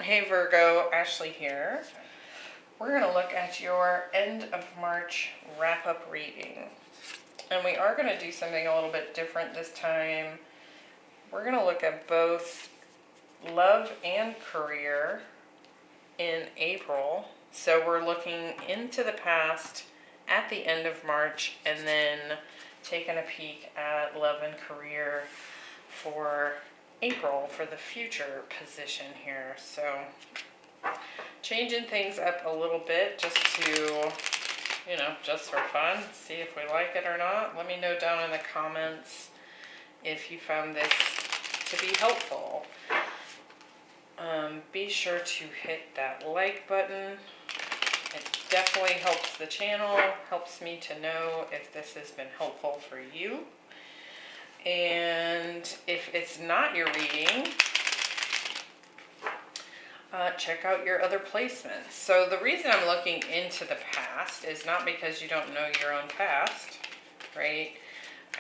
Hey Virgo, Ashley here. We're going to look at your end of March wrap-up reading. And we are going to do something a little bit different this time. We're going to look at both love and career in April. So we're looking into the past at the end of March and then taking a peek at love and career for April for the future position here. So changing things up a little bit just to, just for fun, see if we like it or not. Let me know down in the comments if you found this to be helpful. Be sure to hit that like button. It definitely helps the channel, helps me to know if this has been helpful for you. And if it's not your reading, check out your other placements. So the reason I'm looking into the past is not because you don't know your own past, right?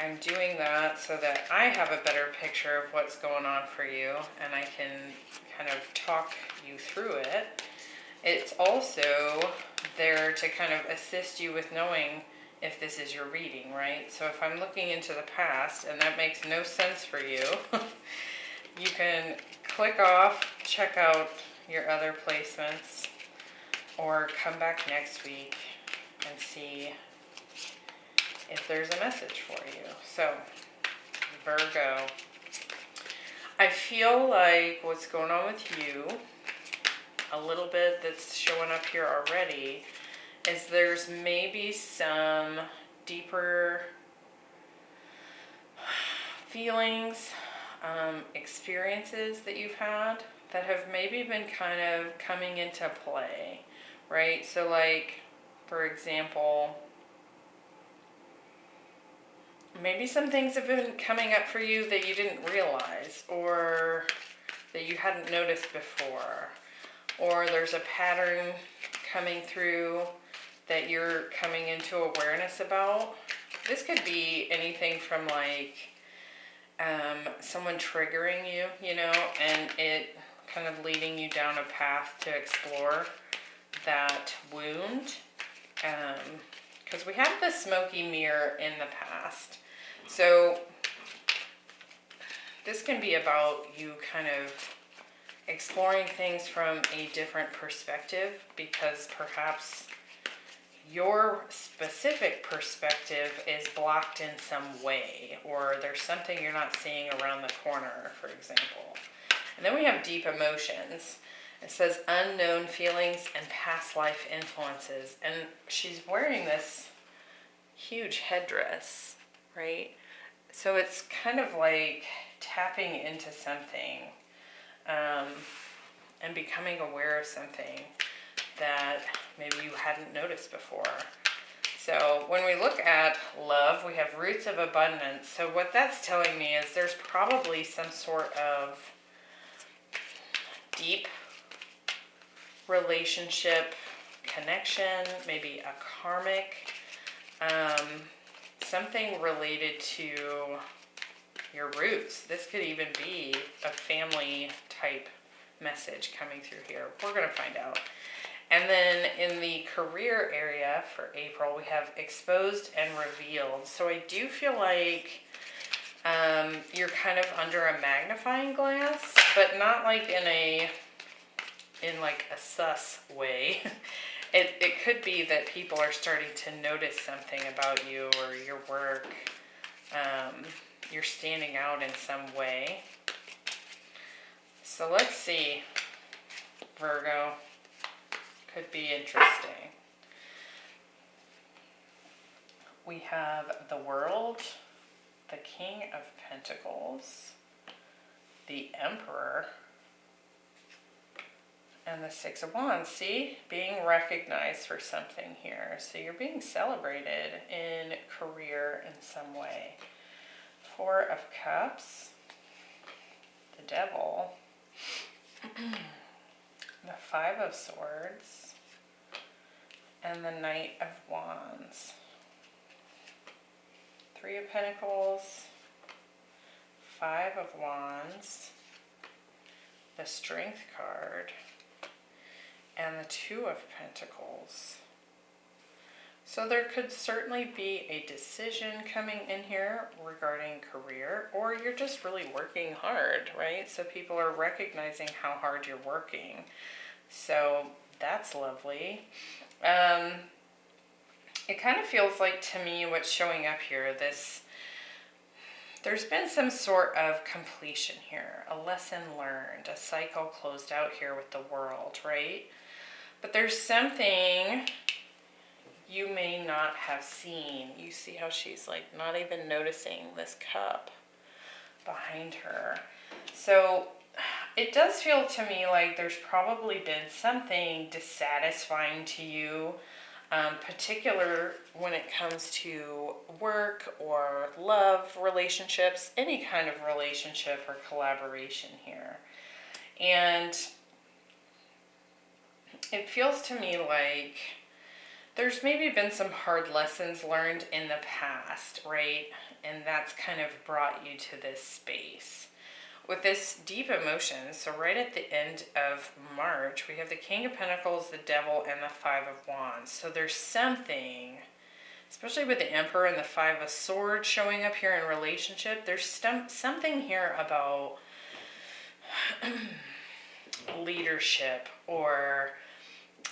I'm doing that so that I have a better picture of what's going on for you and I can kind of talk you through it. It's also there to kind of assist you with knowing if this is your reading, right? So if I'm looking into the past and that makes no sense for you, you can click off, check out your other placements, or come back next week and see if there's a message for you. So, Virgo, I feel like what's going on with you, a little bit that's showing up here already, is there's maybe some deeper feelings, experiences that you've had that have maybe been kind of coming into play, right? So like, for example, maybe some things have been coming up for you that you didn't realize or that you hadn't noticed before, or there's a pattern coming through that you're coming into awareness about. This could be anything from like someone triggering you, and it kind of leading you down a path to explore that wound. Because we have the smoky mirror in the past. So this can be about you kind of exploring things from a different perspective, because perhaps your specific perspective is blocked in some way, or there's something you're not seeing around the corner, for example. And then we have deep emotions. It says unknown feelings and past life influences. And she's wearing this huge headdress, right? So it's kind of like tapping into something and becoming aware of something that maybe you hadn't noticed before. So when we look at love, we have roots of abundance. So what that's telling me is there's probably some sort of deep relationship connection, maybe a karmic, something related to your roots. This could even be a family type message coming through here. We're going to find out. And then in the career area for April, we have exposed and revealed. So I do feel like you're kind of under a magnifying glass, but not like in like a sus way. It could be that people are starting to notice something about you or your work. You're standing out in some way. So let's see, Virgo. Could be interesting. We have the World, the King of Pentacles, the Emperor, and the Six of Wands. See? Being recognized for something here. So you're being celebrated in career in some way. Four of Cups, the Devil, the Five of Swords, and the Knight of Wands. Three of Pentacles, Five of Wands, the Strength card, and the Two of Pentacles. So there could certainly be a decision coming in here regarding career, or you're just really working hard, right? So people are recognizing how hard you're working. So that's lovely. It kind of feels like to me what's showing up here, there's been some sort of completion here, a lesson learned, a cycle closed out here with the World, right? But there's something you may not have seen. You see how she's like not even noticing this cup behind her. So it does feel to me like there's probably been something dissatisfying to you, particular when it comes to work or love relationships, any kind of relationship or collaboration here. And it feels to me like there's maybe been some hard lessons learned in the past, right? And that's kind of brought you to this space. With this deep emotion, so right at the end of March, we have the King of Pentacles, the Devil, and the Five of Wands. So there's something, especially with the Emperor and the Five of Swords showing up here in relationship, there's something here about leadership or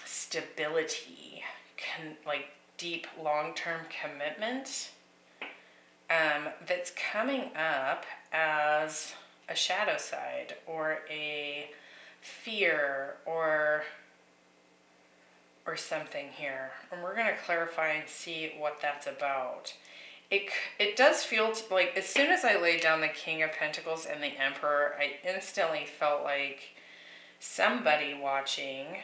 stability, like deep long-term commitment that's coming up as a shadow side or a fear or something here. And we're going to clarify and see what that's about. It does feel like as soon as I laid down the King of Pentacles and the Emperor, I instantly felt like somebody watching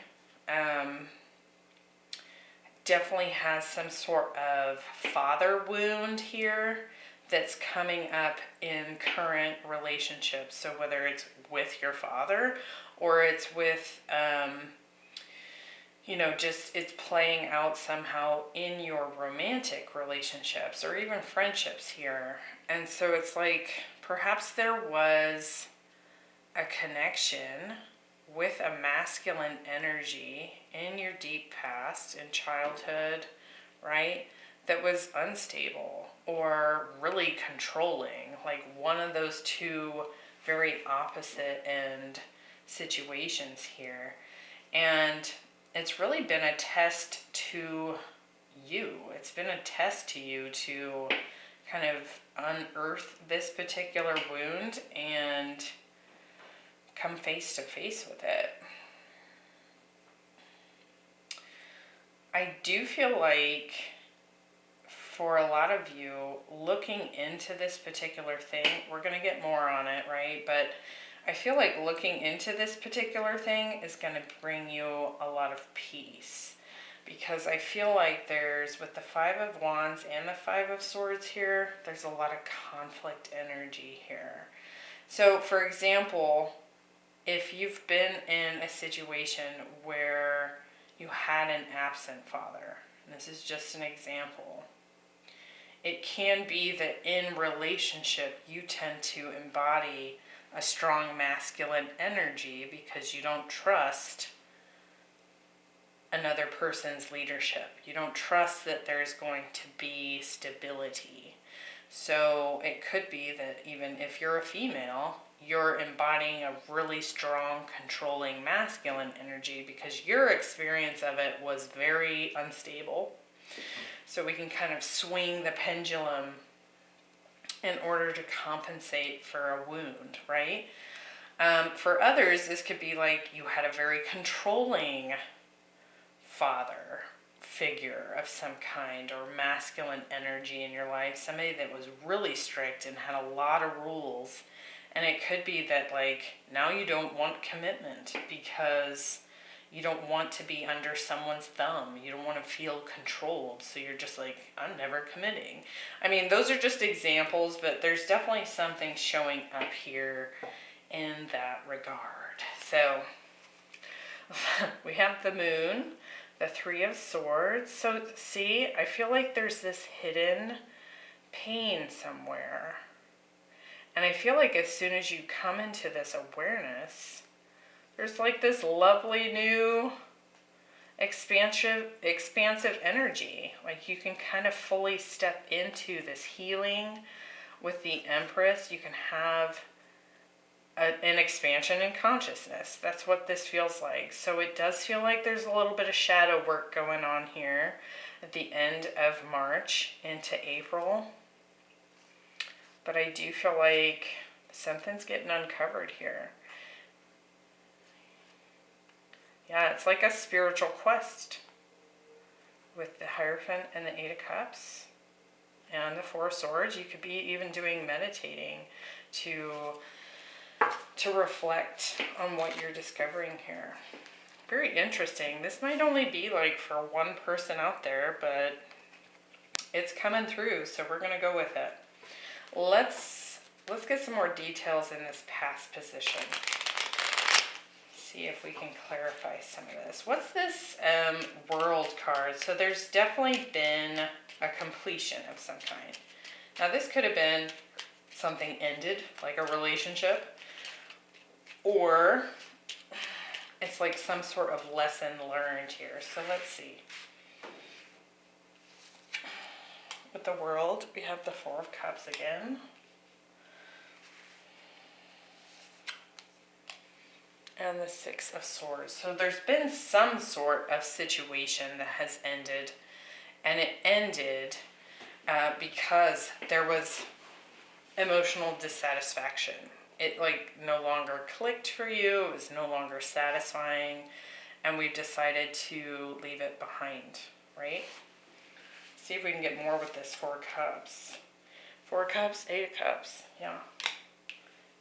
definitely has some sort of father wound here that's coming up in current relationships. So whether it's with your father or it's with, just it's playing out somehow in your romantic relationships or even friendships here. And so it's like perhaps there was a connection with a masculine energy in your deep past, in childhood, right? That was unstable or really controlling, like one of those two very opposite end situations here. And it's really been a test to you. It's been a test to you to kind of unearth this particular wound and come face to face with it. I do feel like for a lot of you looking into this particular thing, we're going to get more on it, right? But I feel like looking into this particular thing is going to bring you a lot of peace, because I feel like there's, with the Five of Wands and the Five of Swords here, there's a lot of conflict energy here. So for example, if you've been in a situation where you had an absent father, and this is just an example, it can be that in relationship you tend to embody a strong masculine energy because you don't trust another person's leadership. You don't trust that there's going to be stability. So it could be that even if you're a female, you're embodying a really strong, controlling masculine energy because your experience of it was very unstable. So we can kind of swing the pendulum in order to compensate for a wound, right? For others, this could be like you had a very controlling father figure of some kind or masculine energy in your life, somebody that was really strict and had a lot of rules. And it could be that like now you don't want commitment because you don't want to be under someone's thumb. You don't want to feel controlled. So you're just like, I'm never committing. I mean, those are just examples, but there's definitely something showing up here in that regard. So we have the Moon, the Three of Swords. So see, I feel like there's this hidden pain somewhere. And I feel like as soon as you come into this awareness, There's like this lovely new expansive energy. Like you can kind of fully step into this healing with the Empress. You can have an expansion in consciousness. That's what this feels like. So it does feel like there's a little bit of shadow work going on here at the end of March into April. But I do feel like something's getting uncovered here. Yeah, it's like a spiritual quest with the Hierophant and the Eight of Cups and the Four of Swords. You could be even doing meditating to reflect on what you're discovering here. Very interesting. This might only be like for one person out there, but it's coming through, so we're going to go with it. Let's get some more details in this past position. See if we can clarify some of this. What's this World card? So there's definitely been a completion of some kind. Now this could have been something ended, like a relationship, or it's like some sort of lesson learned here. So let's see. With the World, we have the Four of Cups again. And the Six of Swords. So there's been some sort of situation that has ended. And it ended because there was emotional dissatisfaction. It like no longer clicked for you. It was no longer satisfying. And we decided to leave it behind, right? See if we can get more with this Four of Cups. Four of Cups, Eight of Cups. Yeah.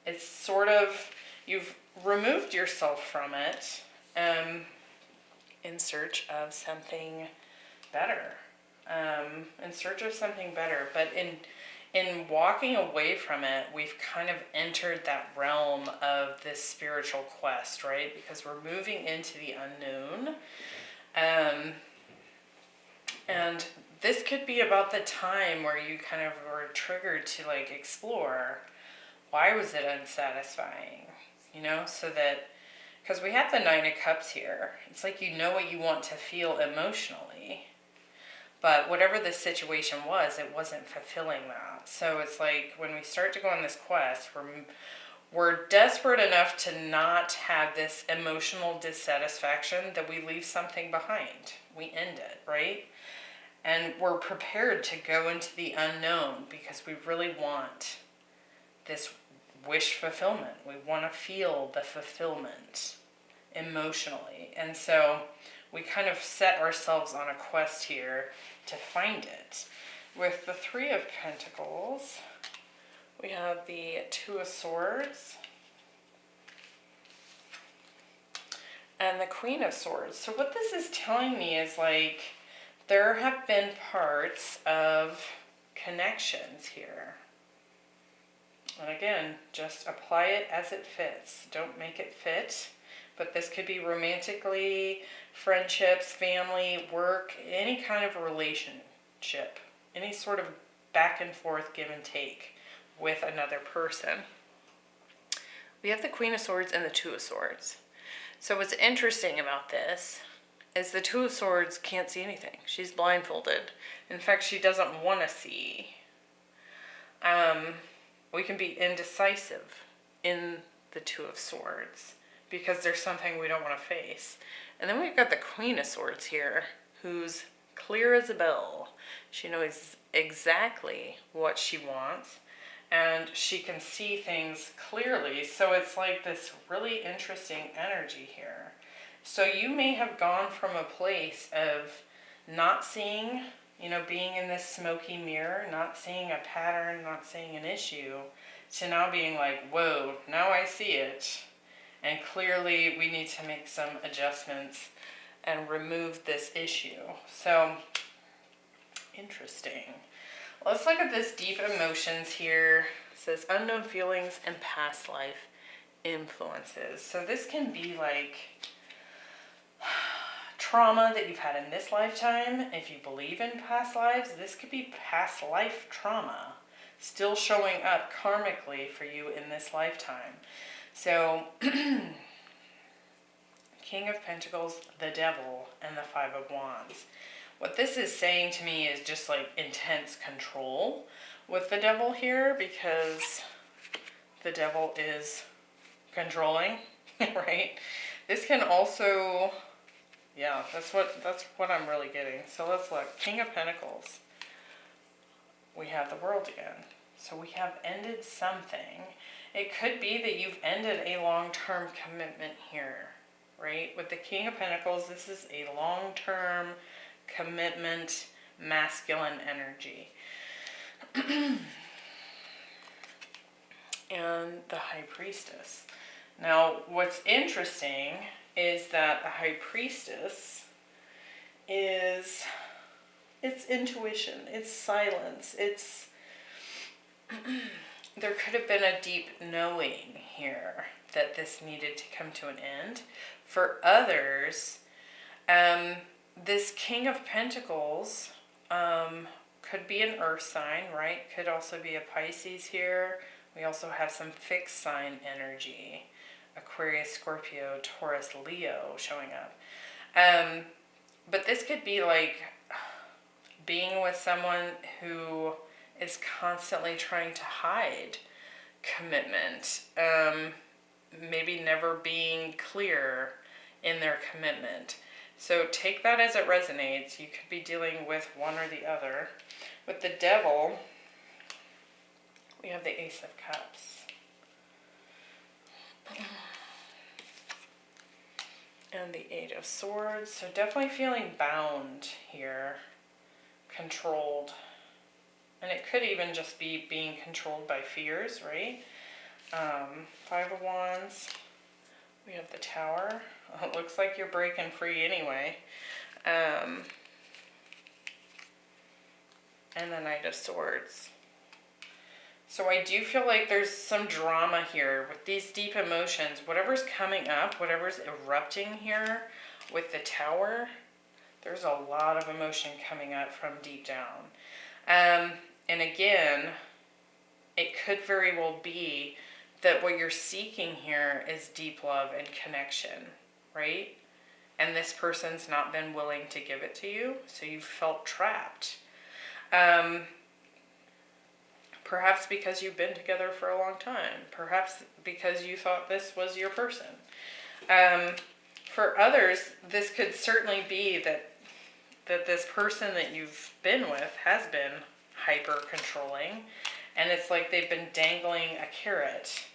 It's sort of, you've removed yourself from it in search of something better. In search of something better. But in walking away from it, we've kind of entered that realm of this spiritual quest, right? Because we're moving into the unknown. And this could be about the time where you kind of were triggered to like explore, why was it unsatisfying? You know, so that, because we have the Nine of Cups here. It's like you know what you want to feel emotionally. But whatever the situation was, it wasn't fulfilling that. So it's like when we start to go on this quest, we're desperate enough to not have this emotional dissatisfaction that we leave something behind. We end it, right? And we're prepared to go into the unknown because we really want this wish fulfillment. We want to feel the fulfillment emotionally. And so we kind of set ourselves on a quest here to find it. With the Three of Pentacles, we have the Two of Swords and the Queen of Swords. So what this is telling me is like there have been parts of connections here. And again, just apply it as it fits. Don't make it fit. But this could be romantically, friendships, family, work, any kind of relationship. Any sort of back and forth give and take with another person. We have the Queen of Swords and the Two of Swords. So what's interesting about this is the Two of Swords can't see anything. She's blindfolded. In fact, she doesn't want to see. We can be indecisive in the Two of Swords because there's something we don't want to face. And then we've got the Queen of Swords here, who's clear as a bell. She knows exactly what she wants, and she can see things clearly. So it's like this really interesting energy here. So you may have gone from a place of not seeing, you know, being in this smoky mirror, not seeing a pattern, not seeing an issue, to now being like, whoa, now I see it. And clearly we need to make some adjustments and remove this issue. So, interesting. Let's look at this deep emotions here. It says unknown feelings and past life influences. So this can be like trauma that you've had in this lifetime. If you believe in past lives, this could be past life trauma still showing up karmically for you in this lifetime. So King of Pentacles, the Devil, and the Five of Wands. What this is saying to me is just like intense control with the Devil here, because the Devil is controlling, right? This can also, yeah, that's what I'm really getting. So let's look. King of Pentacles. We have the World again. So we have ended something. It could be that you've ended a long-term commitment here, right? With the King of Pentacles, this is a long-term commitment, masculine energy. And the High Priestess. Now, what's interesting is that the High Priestess is, it's intuition, it's silence, it's, there could have been a deep knowing here that this needed to come to an end. For others, this King of Pentacles could be an earth sign, right? Could also be a Pisces here. We also have some fixed sign energy. Aquarius, Scorpio, Taurus, Leo showing up. But this could be like being with someone who is constantly trying to hide commitment. Maybe never being clear in their commitment. So take that as it resonates. You could be dealing with one or the other. With the Devil, we have the Ace of Cups. And the Eight of Swords. So definitely feeling bound here. Controlled. And it could even just be being controlled by fears, right? Five of Wands. We have the Tower. It looks like you're breaking free anyway. And the Knight of Swords. So I do feel like there's some drama here with these deep emotions. Whatever's coming up, whatever's erupting here with the Tower, there's a lot of emotion coming up from deep down. And again, it could very well be that what you're seeking here is deep love and connection, right? And this person's not been willing to give it to you, so you felt trapped. Perhaps because you've been together for a long time. Perhaps because you thought this was your person. For others, this could certainly be that this person that you've been with has been hyper controlling, and it's like they've been dangling a carrot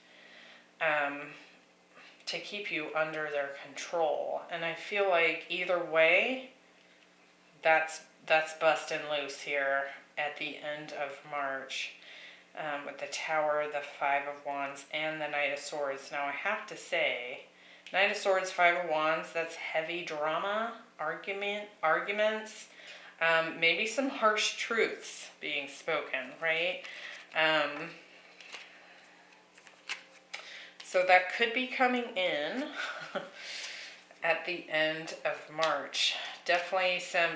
to keep you under their control. And I feel like either way, that's busting loose here at the end of March. With the Tower, the Five of Wands, and the Knight of Swords. Now I have to say, Knight of Swords, Five of Wands, that's heavy drama, arguments, maybe some harsh truths being spoken, right? So that could be coming in at the end of March. Definitely some,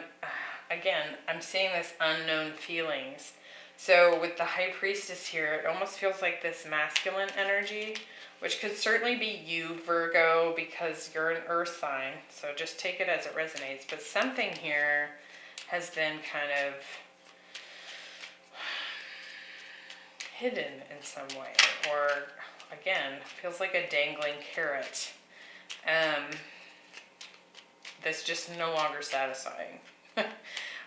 again, I'm seeing this unknown feelings. So with the High Priestess here, it almost feels like this masculine energy, which could certainly be you, Virgo, because you're an earth sign. So just take it as it resonates. But something here has been kind of hidden in some way. Or, again, feels like a dangling carrot. That's just no longer satisfying.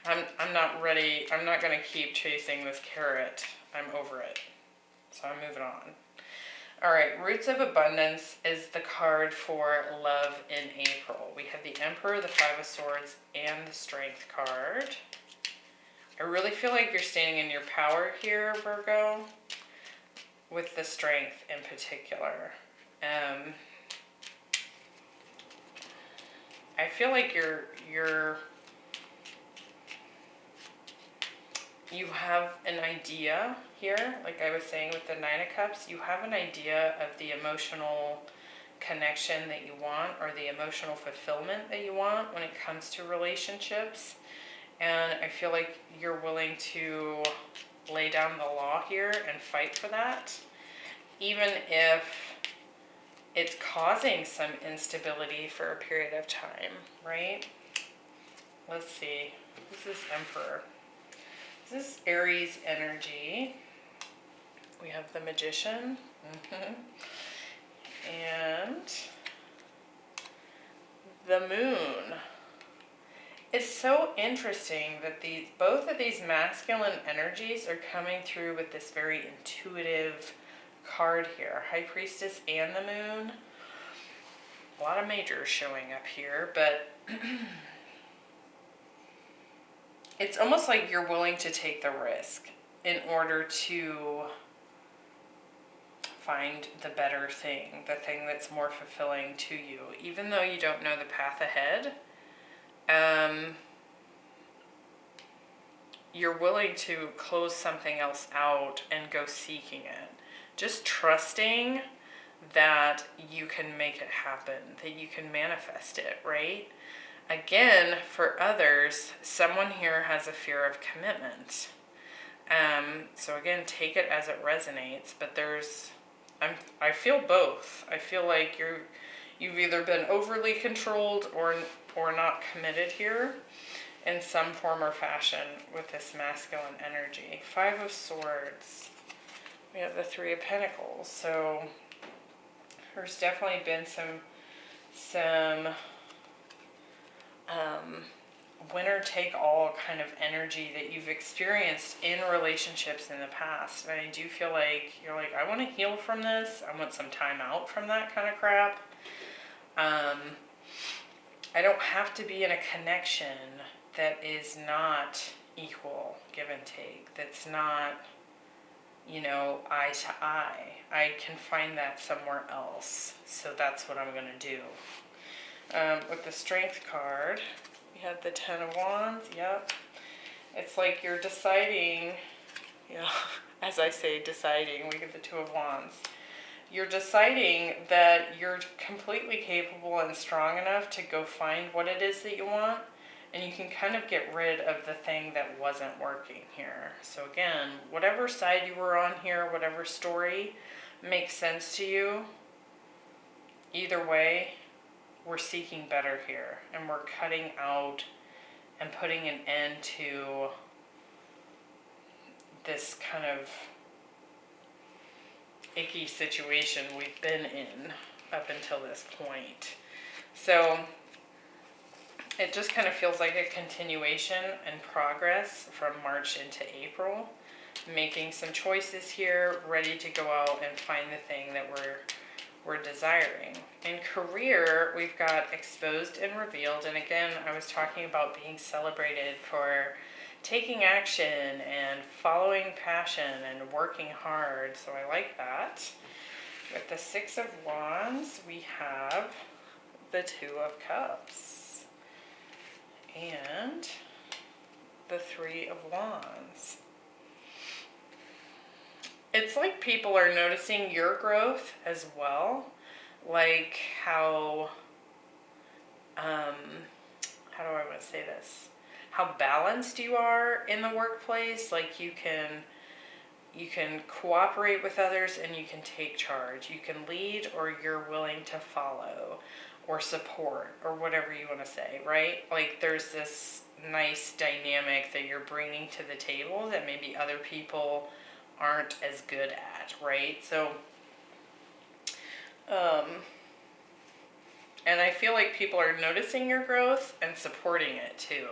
I'm not ready. I'm not going to keep chasing this carrot. I'm over it. So I'm moving on. All right, Roots of Abundance is the card for love in April. We have the Emperor, the Five of Swords, and the Strength card. I really feel like you're standing in your power here, Virgo, with the Strength in particular. I feel like you have an idea here, like I was saying with the Nine of Cups, you have an idea of the emotional connection that you want, or the emotional fulfillment that you want when it comes to relationships. And I feel like you're willing to lay down the law here and fight for that, even if it's causing some instability for a period of time, right? Let's see. This is Emperor. This is Aries energy. We have the Magician. And the Moon. It's so interesting that both of these masculine energies are coming through with this very intuitive card here. High Priestess and the Moon. A lot of majors showing up here, but it's almost like you're willing to take the risk in order to find the better thing, the thing that's more fulfilling to you, even though you don't know the path ahead. You're willing to close something else out and go seeking it. Just trusting that you can make it happen, that you can manifest it, right? Again, for others, someone here has a fear of commitment. So again, take it as it resonates, but I feel both. I feel like you've either been overly controlled or not committed here in some form or fashion with this masculine energy. 5 of Swords. We have the 3 of Pentacles. So there's definitely been some winner-take-all kind of energy that you've experienced in relationships in the past. And I do feel like you're like, I want to heal from this. I want some time out from that kind of crap. I don't have to be in a connection that is not equal, give and take. That's not, eye to eye. I can find that somewhere else. So that's what I'm going to do. With the Strength card, we have the 10 of Wands. Yep. It's like you're deciding, as I say, deciding. We get the 2 of Wands. You're deciding that you're completely capable and strong enough to go find what it is that you want, and you can kind of get rid of the thing that wasn't working here. So again, whatever side you were on here, whatever story makes sense to you, either way, we're seeking better here, and we're cutting out and putting an end to this kind of icky situation we've been in up until this point. So it just kind of feels like a continuation and progress from March into April, making some choices here, ready to go out and find the thing that we're desiring. In career, we've got Exposed and Revealed, and again, I was talking about being celebrated for taking action and following passion and working hard, so I like that. With the 6 of Wands, we have the 2 of Cups and the 3 of Wands. It's like people are noticing your growth as well, like how do I want to say this? How balanced you are in the workplace. Like you can cooperate with others and you can take charge. You can lead, or you're willing to follow or support, or whatever you want to say, right? Like there's this nice dynamic that you're bringing to the table that maybe other people aren't as good at, right? So and I feel like people are noticing your growth and supporting it too.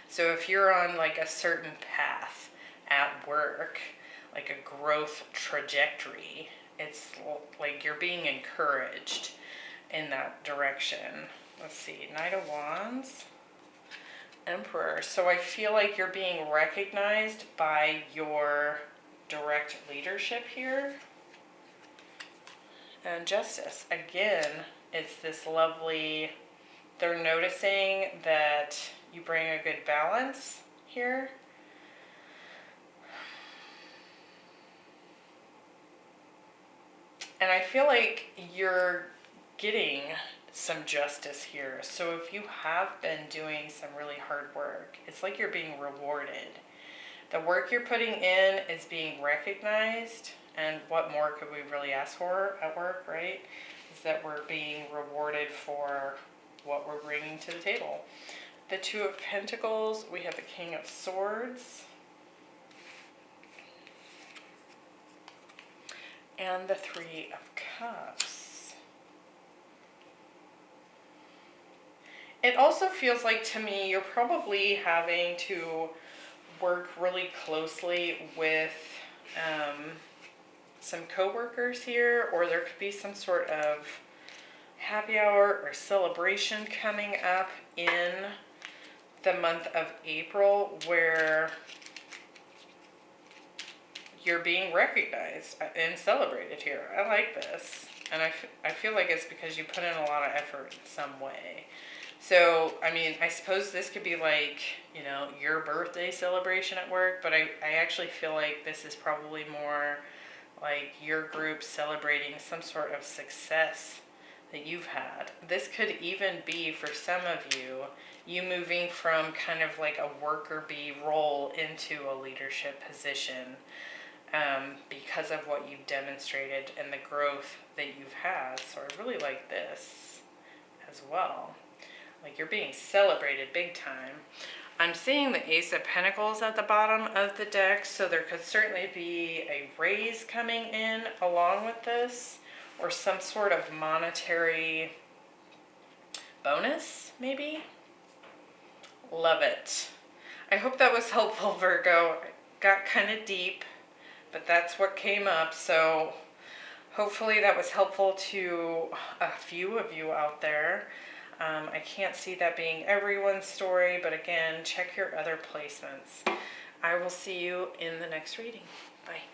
So if you're on like a certain path at work, like a growth trajectory, it's like you're being encouraged in that direction. Let's see, Knight of Wands, Emperor. So I feel like you're being recognized by your direct leadership here. And Justice, again, it's this lovely, they're noticing that you bring a good balance here. And I feel like you're getting some justice here. So if you have been doing some really hard work, it's like you're being rewarded. The work you're putting in is being recognized, and what more could we really ask for at work, right? is that we're being rewarded for what we're bringing to the table. The Two of Pentacles, we have the King of Swords, and the Three of Cups. It also feels like to me you're probably having to work really closely with some coworkers here, or there could be some sort of happy hour or celebration coming up in the month of April where you're being recognized and celebrated here. I like this. And I feel like it's because you put in a lot of effort in some way. So, I mean, I suppose this could be like, you know, your birthday celebration at work, but I actually feel like this is probably more like your group celebrating some sort of success that you've had. This could even be, for some of you, you moving from kind of like a worker bee role into a leadership position because of what you've demonstrated and the growth that you've had. So I really like this as well. Like you're being celebrated big time. I'm seeing the Ace of Pentacles at the bottom of the deck, so there could certainly be a raise coming in along with this, or some sort of monetary bonus, maybe? Love it. I hope that was helpful, Virgo. It got kind of deep, but that's what came up, so hopefully that was helpful to a few of you out there. I can't see that being everyone's story, but again, check your other placements. I will see you in the next reading. Bye.